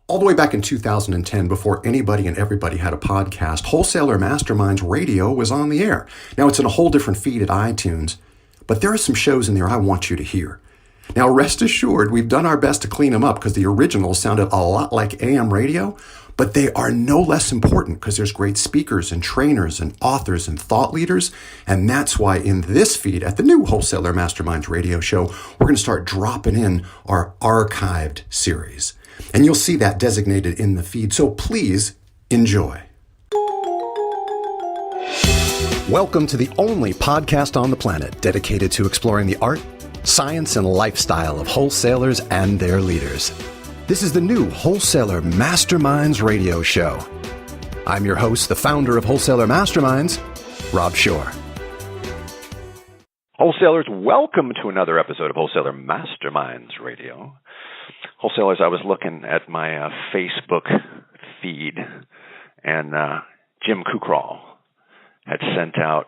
All the way back in 2010, before anybody and everybody had a podcast, Wholesaler Masterminds Radio was on the air. Now it's in a whole different feed at iTunes, but there are some shows in there I want you to hear. Now rest assured, we've done our best to clean them up because the originals sounded a lot like AM radio, but they are no less important because there's great speakers and trainers and authors and thought leaders. And that's why in this feed at the new Wholesaler Masterminds Radio show, we're going to start dropping in our archived series. And you'll see that designated in the feed. So please enjoy. Welcome to the only podcast on the planet dedicated to exploring the art, science, and lifestyle of wholesalers and their leaders. This is the new Wholesaler Masterminds Radio Show. I'm your host, the founder of Wholesaler Masterminds, Rob Shore. Wholesalers, welcome to another episode of Wholesaler Masterminds Radio. Wholesalers, I was looking at my Facebook feed, and Jim Kukral had sent out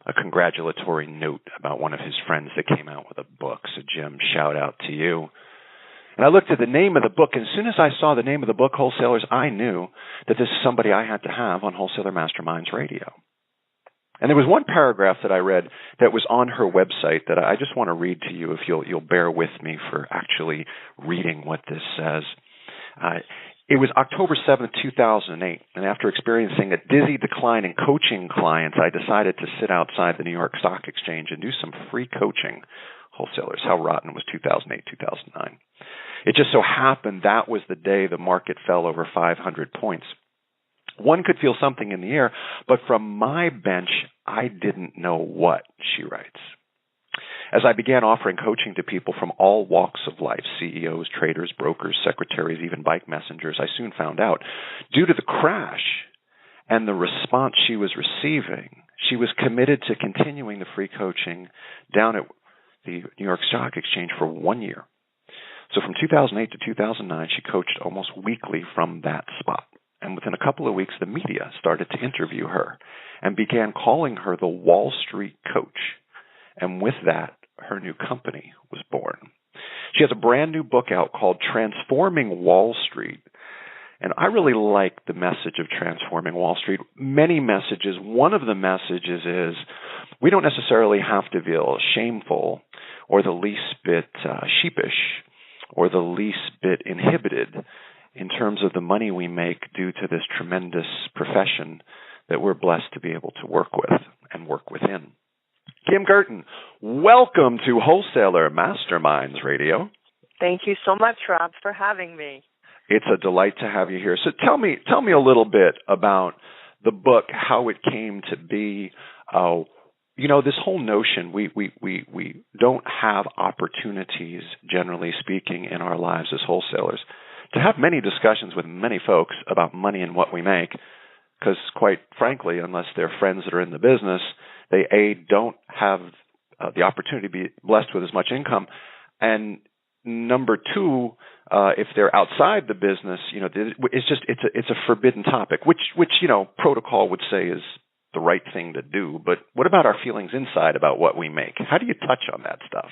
a congratulatory note about one of his friends that came out with a book. So, Jim, shout out to you. And I looked at the name of the book, and as soon as I saw the name of the book, Wholesalers, I knew that this is somebody I had to have on Wholesaler Masterminds Radio. And there was one paragraph that I read that was on her website that I just want to read to you if you'll bear with me for actually reading what this says. It was October 7th, 2008, and after experiencing a dizzy decline in coaching clients, I decided to sit outside the New York Stock Exchange and do some free coaching. Wholesalers, how rotten was 2008, 2009. It just so happened that was the day the market fell over 500 points. One could feel something in the air, but from my bench, I didn't know what, she writes. As I began offering coaching to people from all walks of life, CEOs, traders, brokers, secretaries, even bike messengers, I soon found out, due to the crash and the response she was receiving, she was committed to continuing the free coaching down at the New York Stock Exchange for 1 year. So from 2008 to 2009, she coached almost weekly from that spot. And within a couple of weeks, the media started to interview her and began calling her the Wall Street Coach. And with that, her new company was born. She has a brand new book out called Transforming Wall Street. And I really like the message of Transforming Wall Street. Many messages. One of the messages is we don't necessarily have to feel shameful or the least bit sheepish or the least bit inhibited in terms of the money we make due to this tremendous profession that we're blessed to be able to work with and work within. Ann Curtin, welcome to Wholesaler Masterminds Radio. Thank you so much, Rob, for having me. It's a delight to have you here. So tell me a little bit about the book, how it came to be. This whole notion, we don't have opportunities, generally speaking, in our lives as wholesalers to have many discussions with many folks about money and what we make, because quite frankly, unless they're friends that are in the business, they, A, don't have the opportunity to be blessed with as much income, and number two, if they're outside the business, it's a forbidden topic, which protocol would say is the right thing to do. But what about our feelings inside about what we make? How do you touch on that stuff?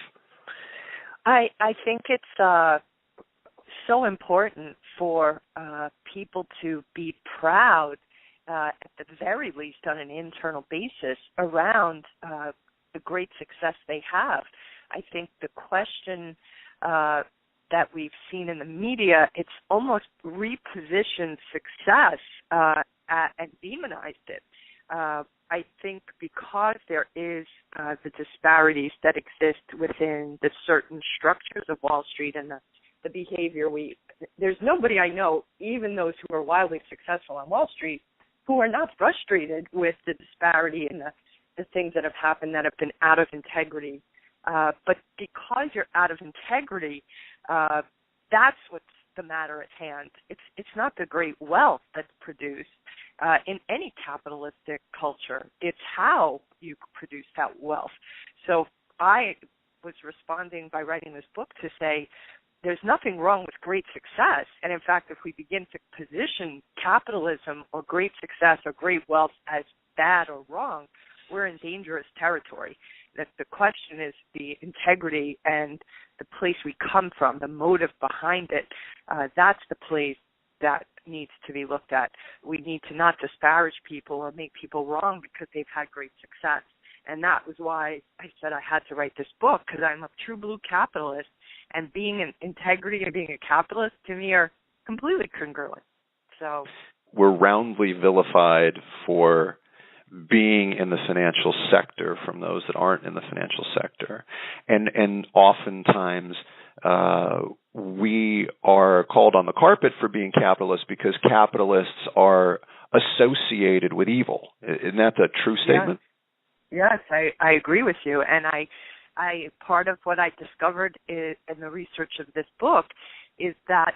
I think it's so important for people to be proud, at the very least on an internal basis, around the great success they have. I think the question that we've seen in the media, it's almost repositioned success and demonized it. I think because there is the disparities that exist within the certain structures of Wall Street and the behavior there's nobody I know, even those who are wildly successful on Wall Street, who are not frustrated with the disparity and the things that have happened that have been out of integrity. But because you're out of integrity, that's what's the matter at hand. It's not the great wealth that's produced in any capitalistic culture. It's how you produce that wealth. So I was responding by writing this book to say there's nothing wrong with great success. And in fact, if we begin to position capitalism or great success or great wealth as bad or wrong, we're in dangerous territory. That the question is the integrity and the place we come from, the motive behind it. That's the place that needs to be looked at. We need to not disparage people or make people wrong because they've had great success. And that was why I said I had to write this book, because I'm a true blue capitalist, and being an integrity and being a capitalist to me are completely congruent. So we're roundly vilified for being in the financial sector from those that aren't in the financial sector. And oftentimes we are called on the carpet for being capitalists because capitalists are associated with evil. Isn't that the true statement? Yes, I agree with you. And I part of what I discovered in the research of this book is that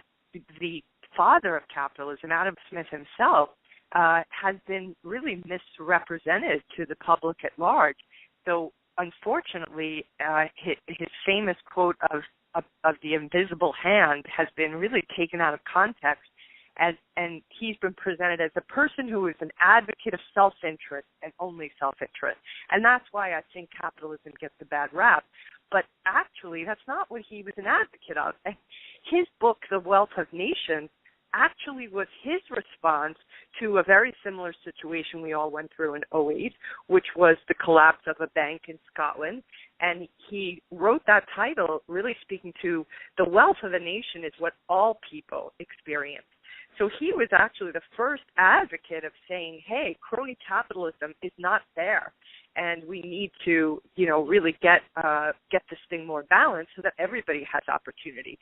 the father of capitalism, Adam Smith himself, has been really misrepresented to the public at large. So unfortunately, his famous quote of the invisible hand has been really taken out of context, and he's been presented as a person who is an advocate of self-interest and only self-interest. And that's why I think capitalism gets a bad rap. But actually, that's not what he was an advocate of. His book, The Wealth of Nations, actually was his response to a very similar situation we all went through in 2008, which was the collapse of a bank in Scotland. And he wrote that title really speaking to the wealth of a nation is what all people experience. So he was actually the first advocate of saying, hey, crony capitalism is not fair, and we need to, really get this thing more balanced so that everybody has opportunity.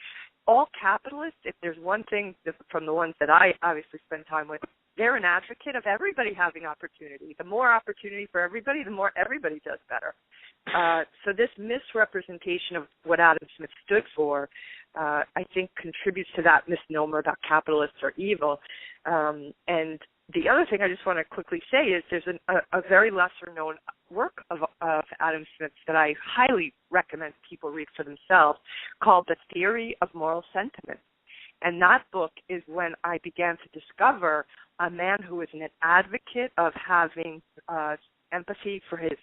All capitalists, if there's one thing from the ones that I obviously spend time with, they're an advocate of everybody having opportunity. The more opportunity for everybody, the more everybody does better. So this misrepresentation of what Adam Smith stood for, I think, contributes to that misnomer about capitalists are evil. And the other thing I just want to quickly say is there's a very lesser-known work of Adam Smith's that I highly recommend people read for themselves, called The Theory of Moral Sentiments. And that book is when I began to discover a man who is an advocate of having empathy for his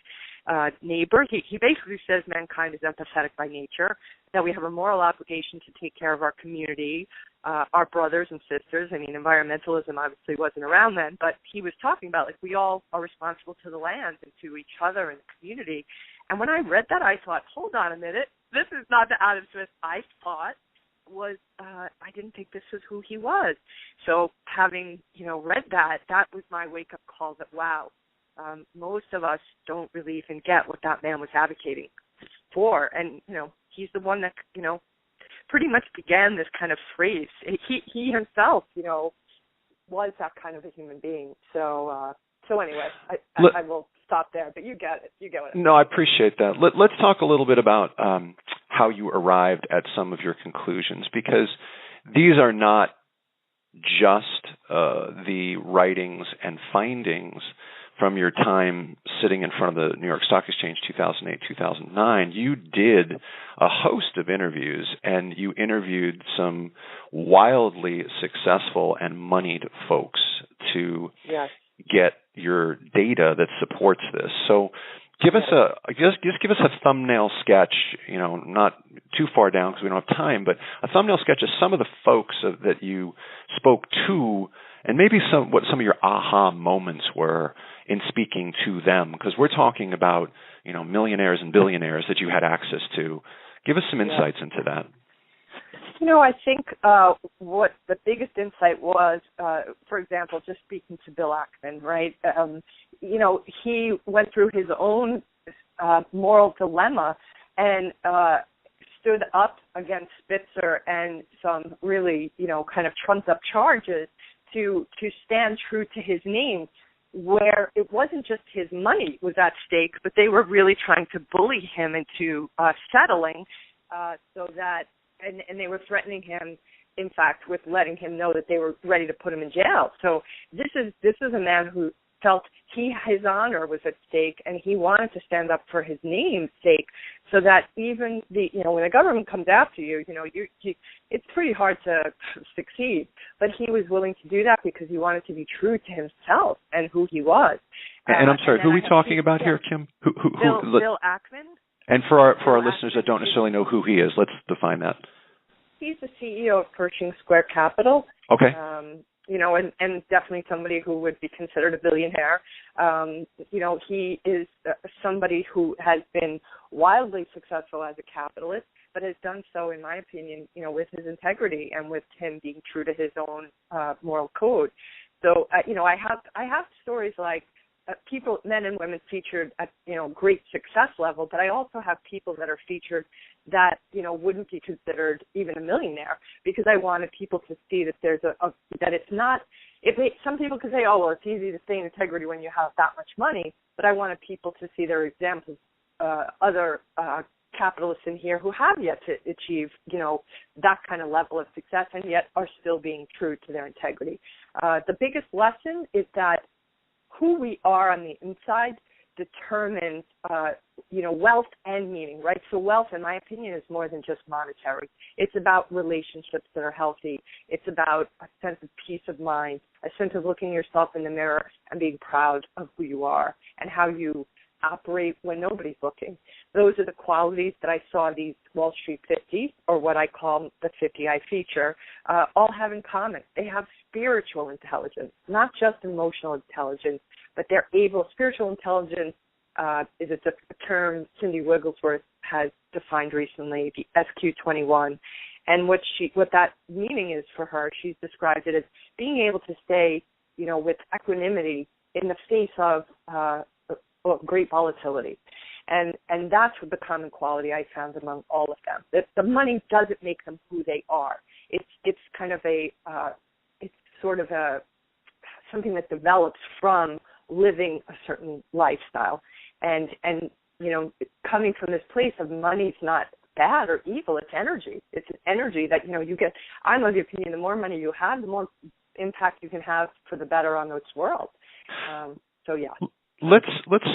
neighbor. He basically says mankind is empathetic by nature, that we have a moral obligation to take care of our community, our brothers and sisters. I mean, environmentalism obviously wasn't around then, but he was talking about, like, we all are responsible to the land and to each other and the community. And when I read that, I thought, hold on a minute, this is not the Adam Smith I thought was. I didn't think this was who he was. So having, read that was my wake-up call that, wow, most of us don't really even get what that man was advocating for. And, he's the one that, pretty much began this kind of phrase. He himself, was that kind of a human being. So anyway, I will stop there, but you get it. You get it. No, I appreciate that. Let's talk a little bit about how you arrived at some of your conclusions, because these are not just the writings and findings from your time sitting in front of the New York Stock Exchange 2008, 2009. You did a host of interviews, and you interviewed some wildly successful and moneyed folks to get your data that supports this. So give us give us a thumbnail sketch, not too far down because we don't have time, but a thumbnail sketch of some of the folks that you spoke to, and maybe what some of your aha moments were in speaking to them, because we're talking about, millionaires and billionaires that you had access to. Give us some insights into that. I think what the biggest insight was, for example, just speaking to Bill Ackman, right? He went through his own moral dilemma and stood up against Spitzer and some really, kind of trumped up charges to stand true to his name, where it wasn't just his money was at stake, but they were really trying to bully him into settling, so that, and they were threatening him, in fact, with letting him know that they were ready to put him in jail. So this is a man who felt his honor was at stake, and he wanted to stand up for his name's sake, so that even when the government comes after you, it's pretty hard to succeed. But he was willing to do that because he wanted to be true to himself and who he was. And I'm sorry, who are we talking about here, Kim? Bill Ackman. And for our listeners that don't necessarily know who he is, let's define that. He's the CEO of Pershing Square Capital, Okay. And definitely somebody who would be considered a billionaire. He is somebody who has been wildly successful as a capitalist, but has done so, in my opinion, with his integrity and with him being true to his own moral code. So, I have stories like people, men and women featured at, great success level, but I also have people that are featured that, wouldn't be considered even a millionaire, because I wanted people to see that there's that it's not, some people could say, oh, well, it's easy to stay in integrity when you have that much money, but I wanted people to see their examples, other capitalists in here who have yet to achieve, that kind of level of success and yet are still being true to their integrity. The biggest lesson is that who we are on the inside determines, wealth and meaning, right? So wealth, in my opinion, is more than just monetary. It's about relationships that are healthy. It's about a sense of peace of mind, a sense of looking yourself in the mirror and being proud of who you are and how you operate when nobody's looking. Those are the qualities that I saw these Wall Street 50, or what I call the 50 I feature, all have in common. They have spiritual intelligence, not just emotional intelligence, but they're able. Spiritual intelligence is a term Cindy Wigglesworth has defined recently, the SQ21. And what that meaning is for her, she's described it as being able to stay, with equanimity in the face of great volatility. And that's the common quality I found among all of them. That the money doesn't make them who they are. It's kind of it's sort of something that develops from living a certain lifestyle. And coming from this place of money's not bad or evil, it's energy. It's an energy that, you get. I'm of the opinion the more money you have, the more impact you can have for the better on this world. So yeah. Let's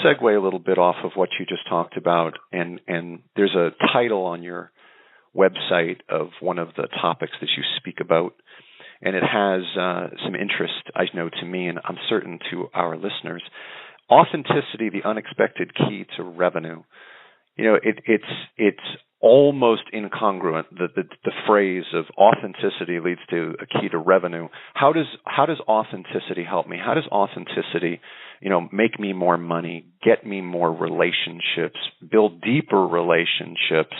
segue a little bit off of what you just talked about, and there's a title on your website of one of the topics that you speak about, and it has some interest, I know, to me, and I'm certain to our listeners. Authenticity, the unexpected key to revenue. It's almost incongruent that the phrase of authenticity leads to a key to revenue. How does authenticity help me? How does authenticity, make me more money, get me more relationships, build deeper relationships?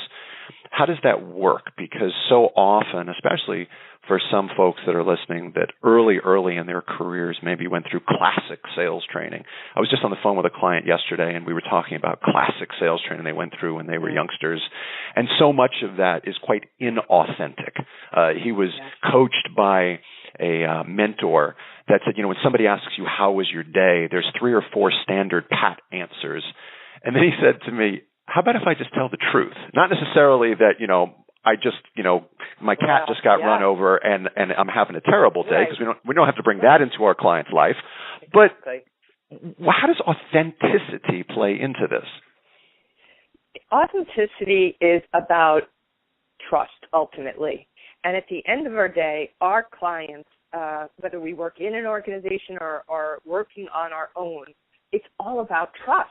How does that work? Because so often, especially for some folks that are listening that early in their careers maybe went through classic sales training. I was just on the phone with a client yesterday, and we were talking about classic sales training they went through when they were youngsters. And so much of that is quite inauthentic. He was coached by a mentor that said, when somebody asks you, how was your day, there's 3 or 4 standard pat answers. And then he said to me, how about if I just tell the truth? Not necessarily that, I just, my cat just got run over and I'm having a terrible day, because we don't have to bring that into our client's life. But how does authenticity play into this? Authenticity is about trust, ultimately. And at the end of our day, our clients, whether we work in an organization or working on our own, it's all about trust.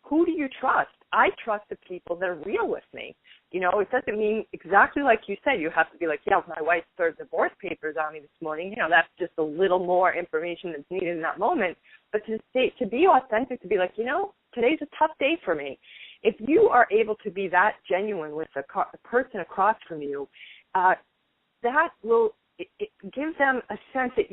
Who do you trust? I trust the people that are real with me. It doesn't mean exactly like you said. You have to be like, my wife served divorce papers on me this morning. That's just a little more information that's needed in that moment. But to be authentic, to be like, today's a tough day for me. If you are able to be that genuine with a person across from you, that will it gives them a sense that,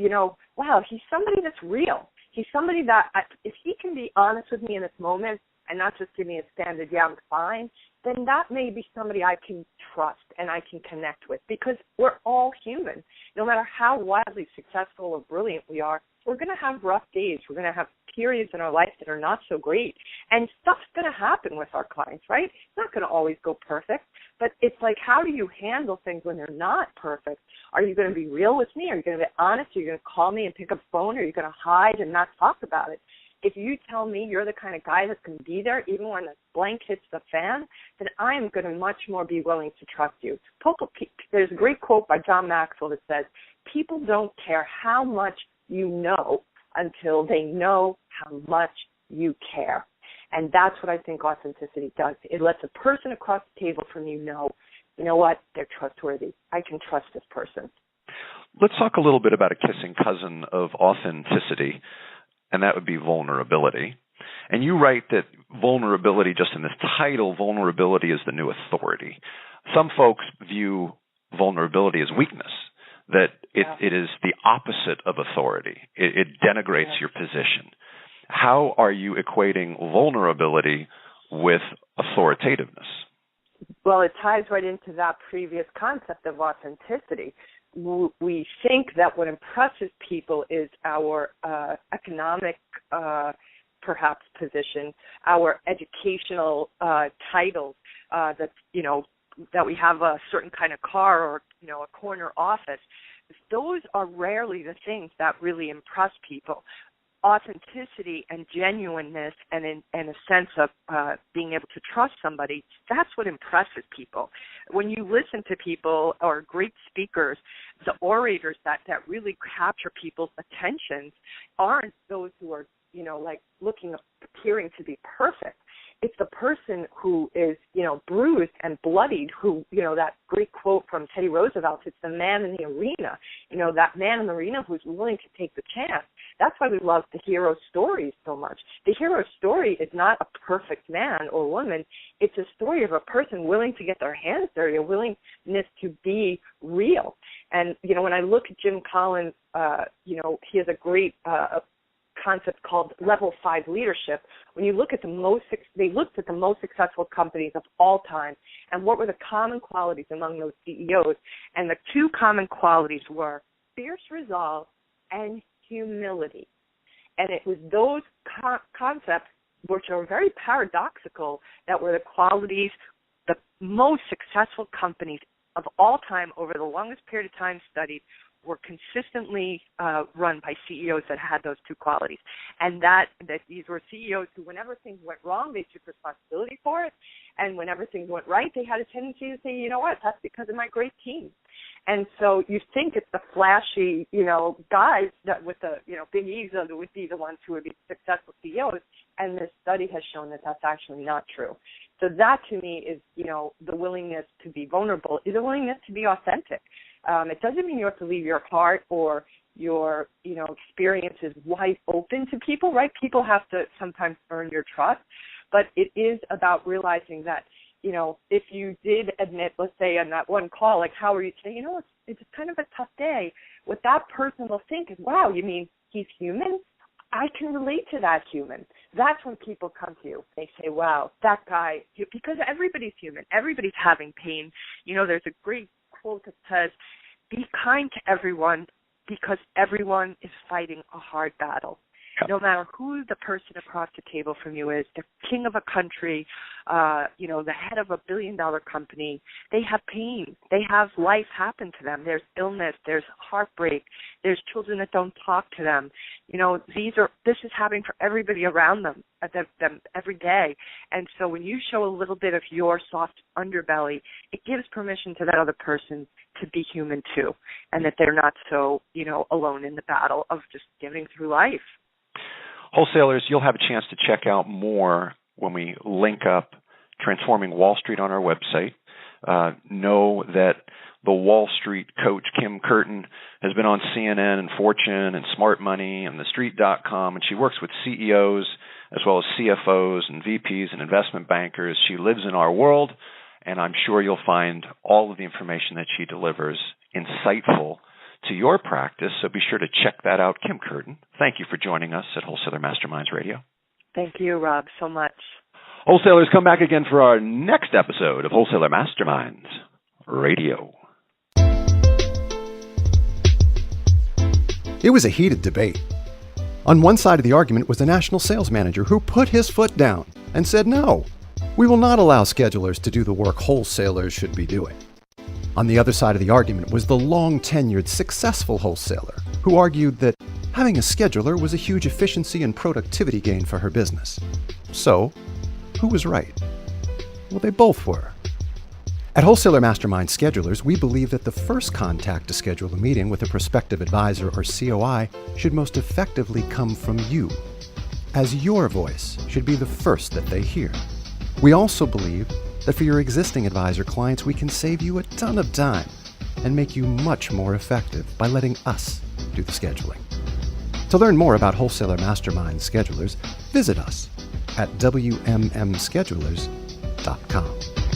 wow, he's somebody that's real. He's somebody that if he can be honest with me in this moment, and not just give me a standard, I'm fine, then that may be somebody I can trust and I can connect with, because we're all human. No matter how wildly successful or brilliant we are, we're going to have rough days. We're going to have periods in our life that are not so great. And stuff's going to happen with our clients, right? It's not going to always go perfect. But it's like, how do you handle things when they're not perfect? Are you going to be real with me? Are you going to be honest? Are you going to call me and pick up the phone? Or are you going to hide and not talk about it? If you tell me you're the kind of guy that's going to be there even when the blank hits the fan, then I'm going to much more be willing to trust you. There's a great quote by John Maxwell that says, people don't care how much you know until they know how much you care. And that's what I think authenticity does. It lets a person across the table from you know what, they're trustworthy. I can trust this person. let's talk a little bit about a kissing cousin of authenticity, and that would be vulnerability. And you write that vulnerability, just in this title, vulnerability is the new authority. Some folks view vulnerability as weakness, that it is the opposite of authority. It denigrates your position. How are you equating vulnerability with authoritativeness? Well, it ties right into that previous concept of authenticity. We think that what impresses people is our economic, perhaps, position, our educational titles, that we have a certain kind of car or a corner office. Those are rarely the things that really impress people. Authenticity and genuineness and a sense of being able to trust somebody, that's what impresses people. When you listen to people or great speakers, the orators that really capture people's attentions aren't those who are, appearing to be perfect. It's the person who is, bruised and bloodied, who, that great quote from Teddy Roosevelt, it's the man in the arena, that man in the arena who's willing to take the chance. That's why we love the hero stories so much. The hero story is not a perfect man or woman. It's a story of a person willing to get their hands dirty, a willingness to be real. And, when I look at Jim Collins, he has a great concept called level 5 leadership. When you look at they looked at the most successful companies of all time, and what were the common qualities among those CEOs, and the two common qualities were fierce resolve and humility. And it was those concepts, which are very paradoxical, that were the qualities the most successful companies of all time over the longest period of time studied were consistently run by CEOs that had those two qualities. And that these were CEOs who, whenever things went wrong, they took responsibility for it. And whenever things went right, they had a tendency to say, you know what, that's because of my great team. And so you think it's the flashy, guys that with the, big egos would be the ones who would be successful CEOs. And this study has shown that that's actually not true. So that, to me, is, the willingness to be vulnerable, is a willingness to be authentic. It doesn't mean you have to leave your heart or your, experiences wide open to people, right? People have to sometimes earn your trust. But it is about realizing that, if you did admit, let's say on that one call, like, how are you today? It's kind of a tough day. What that person will think is, wow, you mean he's human? I can relate to that human. That's when people come to you. They say, wow, that guy, because everybody's human. Everybody's having pain. There's a great quote that says, be kind to everyone because everyone is fighting a hard battle. Yep. No matter who the person across the table from you is, the king of a country, the head of a billion-dollar company, they have pain. They have life happen to them. There's illness. There's heartbreak. There's children that don't talk to them. This is happening for everybody around them every day. And so when you show a little bit of your soft underbelly, it gives permission to that other person to be human too, and that they're not so, alone in the battle of just getting through life. Wholesalers, you'll have a chance to check out more when we link up Transforming Wall Street on our website. Know that the Wall Street coach, Kim Curtin, has been on CNN and Fortune and Smart Money and TheStreet.com, and she works with CEOs as well as CFOs and VPs and investment bankers. She lives in our world, and I'm sure you'll find all of the information that she delivers insightful to your practice, so be sure to check that out. Kim Curtin, thank you for joining us at Wholesaler Masterminds Radio. Thank you, Rob, so much. Wholesalers, come back again for our next episode of Wholesaler Masterminds Radio. It was a heated debate. On one side of the argument was the national sales manager who put his foot down and said, no, we will not allow schedulers to do the work wholesalers should be doing. On the other side of the argument was the long-tenured, successful wholesaler who argued that having a scheduler was a huge efficiency and productivity gain for her business. So, who was right? Well, they both were. At Wholesaler Mastermind Schedulers, we believe that the first contact to schedule a meeting with a prospective advisor or COI should most effectively come from you, as your voice should be the first that they hear. We also believe that for your existing advisor clients, we can save you a ton of time and make you much more effective by letting us do the scheduling. To learn more about Wholesaler Mastermind schedulers, visit us at wmmschedulers.com.